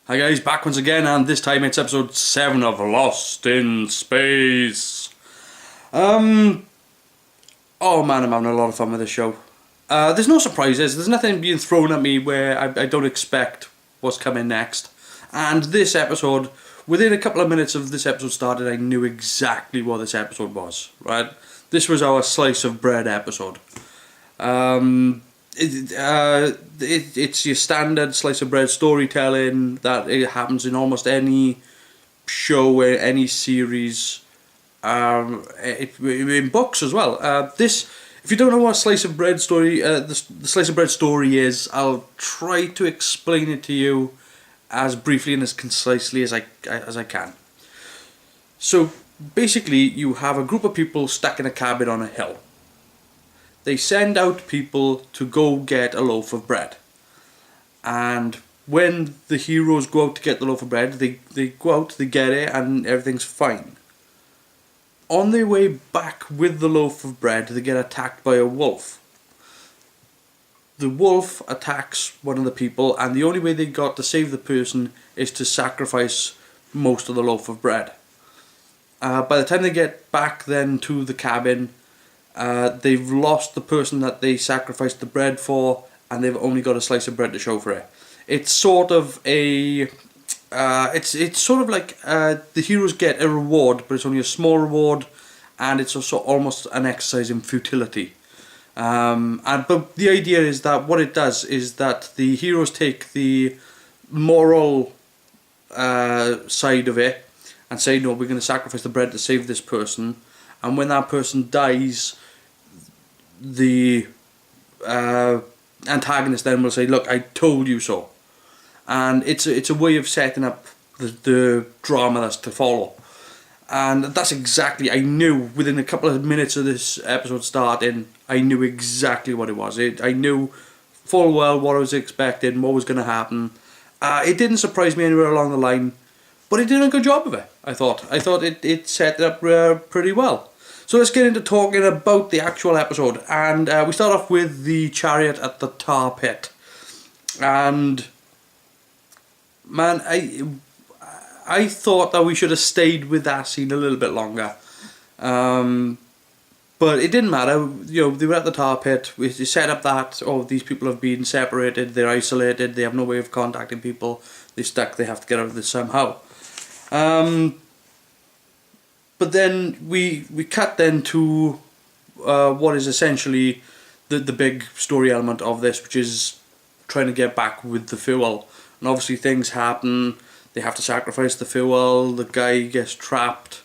Hi guys, back once again, and this time it's episode 7 of Lost in Space. Oh man, I'm having a lot of fun with this show. There's no surprises, there's nothing being thrown at me where I don't expect what's coming next. And this episode, within a couple of minutes of this episode started, I knew exactly what this episode was, right? This was our slice of bread episode. It's your standard slice of bread storytelling that it happens in almost any show, any series, in books as well. If you don't know what a slice of bread story, the slice of bread story is, I'll try to explain it to you as briefly and as concisely as I can. So basically, you have a group of people stuck in a cabin on a hill. They send out people to go get a loaf of bread. And when the heroes go out to get the loaf of bread, they go out, they get it, and everything's fine. On their way back with the loaf of bread, they get attacked by a wolf. The wolf attacks one of the people, and the only way they got to save the person is to sacrifice most of the loaf of bread. By the time they get back then to the cabin, they've lost the person that they sacrificed the bread for, and they've only got a slice of bread to show for it. It's sort of a, it's sort of like the heroes get a reward, but it's only a small reward, and it's also almost an exercise in futility. But the idea is that what it does is that the heroes take the moral side of it and say, no, we're going to sacrifice the bread to save this person, and when that person dies, the antagonist then will say, look, I told you so. And it's a way of setting up the drama that's to follow. And that's exactly, I knew within a couple of minutes of this episode starting, I knew exactly what it was. I knew full well what I was expecting, what was going to happen. It didn't surprise me anywhere along the line, but it did a good job of it, I thought. I thought it set it up pretty well. So let's get into talking about the actual episode, and we start off with the chariot at the tar pit. And man, I thought that we should have stayed with that scene a little bit longer, but it didn't matter. You know, they were at the tar pit. We set up that these people have been separated, they're isolated, they have no way of contacting people, they're stuck, they have to get out of this somehow. But then we cut then to what is essentially the big story element of this, which is trying to get back with the fuel. And obviously things happen, they have to sacrifice the fuel, the guy gets trapped,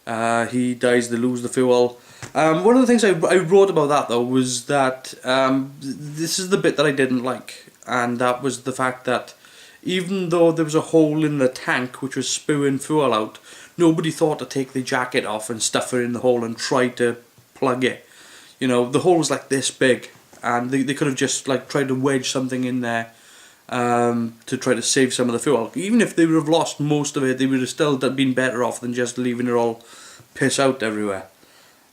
he dies, they lose the fuel. One of the things I wrote about that though was that this is the bit that I didn't like, and that was the fact that even though there was a hole in the tank which was spewing fuel out, nobody thought to take the jacket off and stuff it in the hole and try to plug it. You know, the hole was like this big, and they could have just like tried to wedge something in there to try to save some of the fuel. Even if they would have lost most of it, they would have still been better off than just leaving it all piss out everywhere.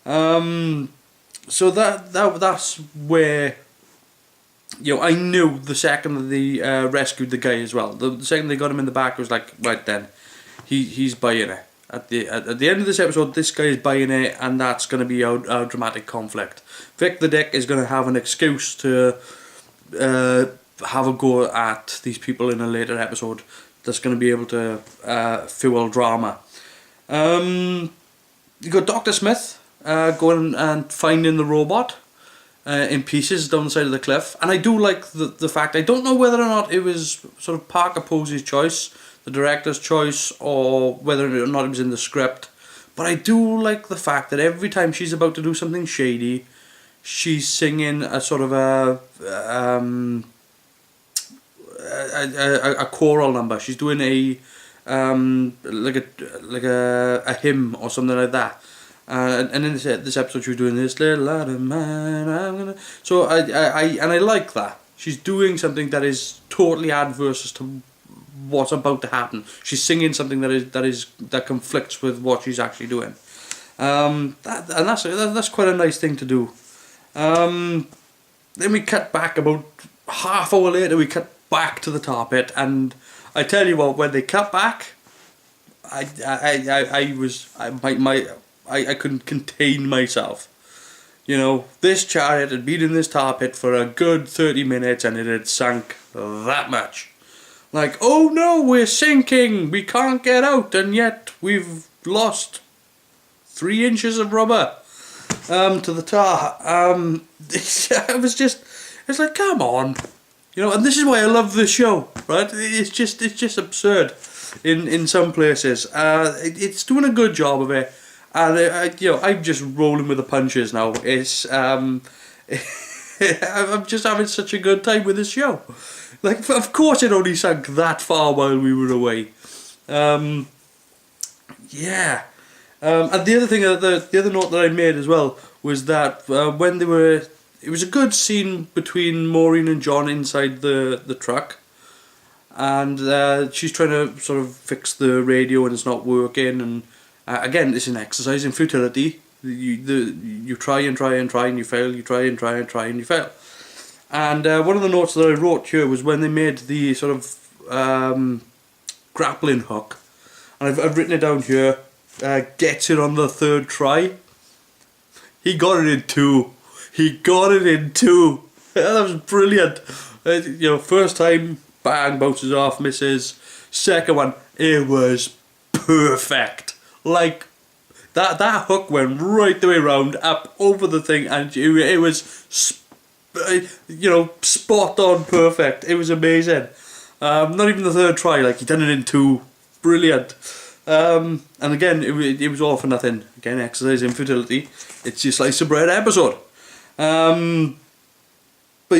So that's where, you know, I knew the second that they rescued the guy as well. The second they got him in the back, it was like, right then, he's buying it. At the end of this episode, this guy is buying it, and that's going to be our dramatic conflict. Vic the Dick is going to have an excuse to have a go at these people in a later episode that's going to be able to fuel drama. You got Dr. Smith going and finding the robot in pieces down the side of the cliff, and I do like the fact, I don't know whether or not it was sort of Parker Posey's choice, the director's choice, or whether or not it was in the script, but I do like the fact that every time she's about to do something shady, she's singing a sort of a choral number. She's doing a hymn or something like that. And in this episode, she was doing this little light of mine. I'm gonna. So I like that she's doing something that is totally adverse to what's about to happen. She's singing something that conflicts with what she's actually doing. That's quite a nice thing to do. Then we cut back about half hour later. We cut back to the tar pit, and I tell you what, when they cut back, I couldn't contain myself. You know, this chariot had been in this tar pit for a good 30 minutes and it had sunk that much. Like, oh no, we're sinking, we can't get out, and yet we've lost 3 inches of rubber to the tar. It's like, come on. You know, and this is why I love this show, right? It's just absurd in some places. It's doing a good job of it. And I'm just rolling with the punches now. It's I'm just having such a good time with this show. Like, of course, it only sank that far while we were away. And the other thing, the other note that I made as well was that when they were, it was a good scene between Maureen and John inside the truck. And she's trying to sort of fix the radio and it's not working, and again, it's an exercise in futility. You try and try and try and you fail, you try and try and try and you fail. And one of the notes that I wrote here was when they made the sort of grappling hook, and I've written it down here, gets it on the 3rd try. He got it in 2. He got it in 2. That was brilliant. First time, bang, bounces off, misses. Second one, it was perfect. Like, that hook went right the way round, up over the thing, and it was, spot on perfect. It was amazing. Not even the 3rd try, like, he done it in 2. Brilliant. And again, it was all for nothing. Again, exercise in futility. It's your slice of bread episode. But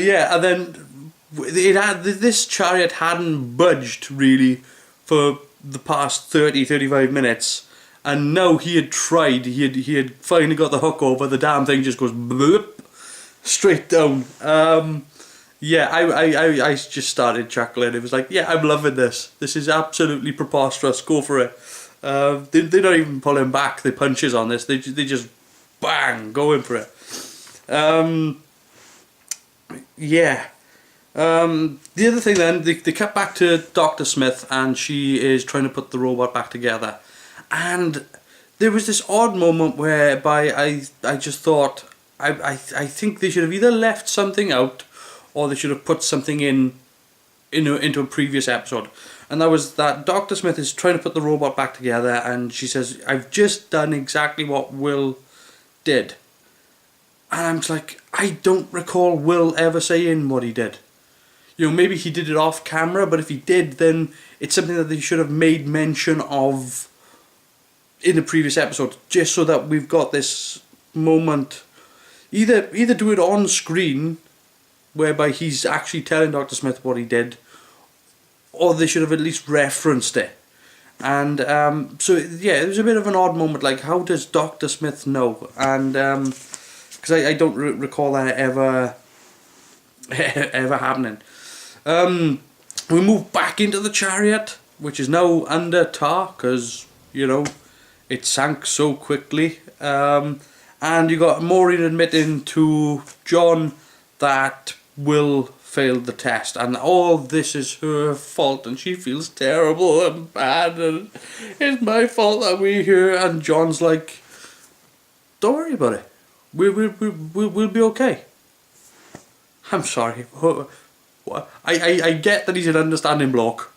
yeah, and then this chariot hadn't budged really for the past 30-35 minutes. And now he had tried, he had finally got the hook over, the damn thing just goes bloop, straight down. I just started chuckling. It was like, yeah, I'm loving this. This is absolutely preposterous, go for it. They're not even pulling back the punches on this, they just bang, going for it. The other thing then, they cut back to Dr. Smith and she is trying to put the robot back together. And there was this odd moment whereby I just thought, I think they should have either left something out or they should have put something into a previous episode. And that was that Dr. Smith is trying to put the robot back together and she says, I've just done exactly what Will did. And I'm just like, I don't recall Will ever saying what he did. Maybe he did it off camera, but if he did, then it's something that they should have made mention of in the previous episode, just so that we've got this moment. Either do it on screen, whereby he's actually telling Dr. Smith what he did, or they should have at least referenced it. And it was a bit of an odd moment, like, how does Dr. Smith know? And because I don't recall that ever happening. We move back into the chariot, which is now under tar, because, it sank so quickly. And you got Maureen admitting to John that Will failed the test, and all this is her fault, and she feels terrible and bad, and it's my fault that we're here. And John's like, don't worry about it. We'll be okay. I'm sorry. I get that he's an understanding bloke,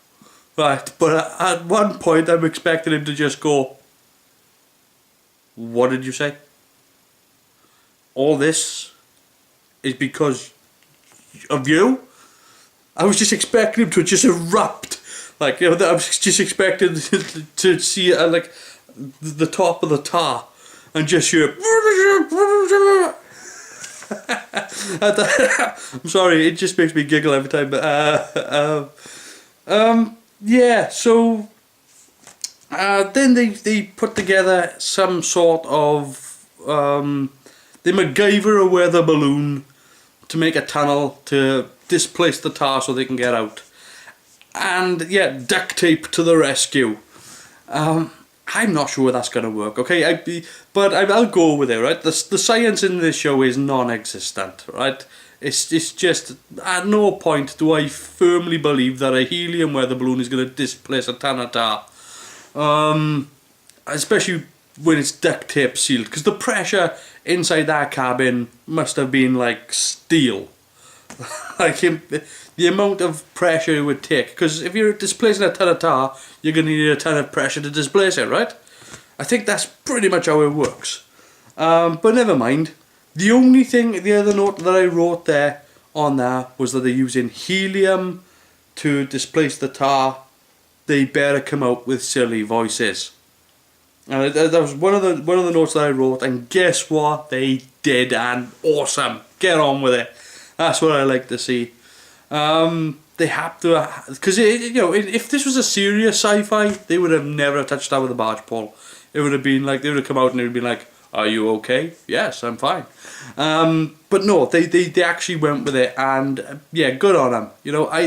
right? But at one point, I'm expecting him to just go, what did you say? All this is because of you? I was just expecting him to just erupt. Like, I was just expecting to see like the top of the tar and just hear. I'm sorry, it just makes me giggle every time. But so then they put together some sort of they MacGyver a weather balloon to make a tunnel to displace the tar so they can get out. And yeah, duct tape to the rescue. I'm not sure that's going to work, okay? I'll go with it, right? The science in this show is non-existent, right? It's just, at no point do I firmly believe that a helium weather balloon is going to displace a Tanatar. Especially when it's duct tape sealed, because the pressure inside that cabin must have been like steel. Like the amount of pressure it would take, because if you're displacing a Tanatar, you're going to need a ton of pressure to displace it, right? I think that's pretty much how it works. But never mind. The other note that I wrote there on that was that they're using helium to displace the tar. They better come out with silly voices. And that was one of the notes that I wrote, and guess what? They did, and awesome. Get on with it. That's what I like to see. They have to, because if this was a serious sci-fi, they would have never touched that with a barge pole. It would have been like, they would have come out and it would have been like, "Are you okay?" "Yes, I'm fine." But no, they actually went with it, and yeah, good on them.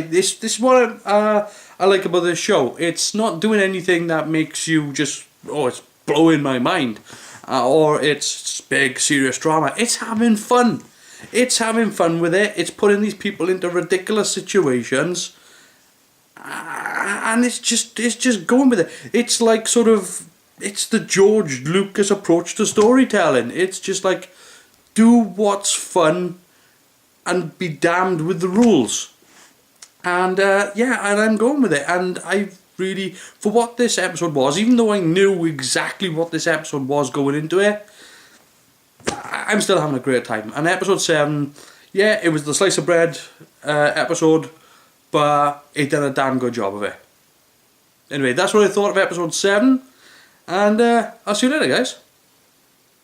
This is what I like about this show. It's not doing anything that makes you just, oh, it's blowing my mind, or it's big serious drama. It's having fun. It's having fun with it. It's putting these people into ridiculous situations, and it's just going with it. It's like it's the George Lucas approach to storytelling. It's just like, do what's fun and be damned with the rules. And and I'm going with it. And I really, for what this episode was, even though I knew exactly what this episode was going into it, I'm still having a great time. And episode 7, yeah, it was the slice of bread episode, but it did a damn good job of it. Anyway, that's what I thought of episode 7, and I'll see you later, guys.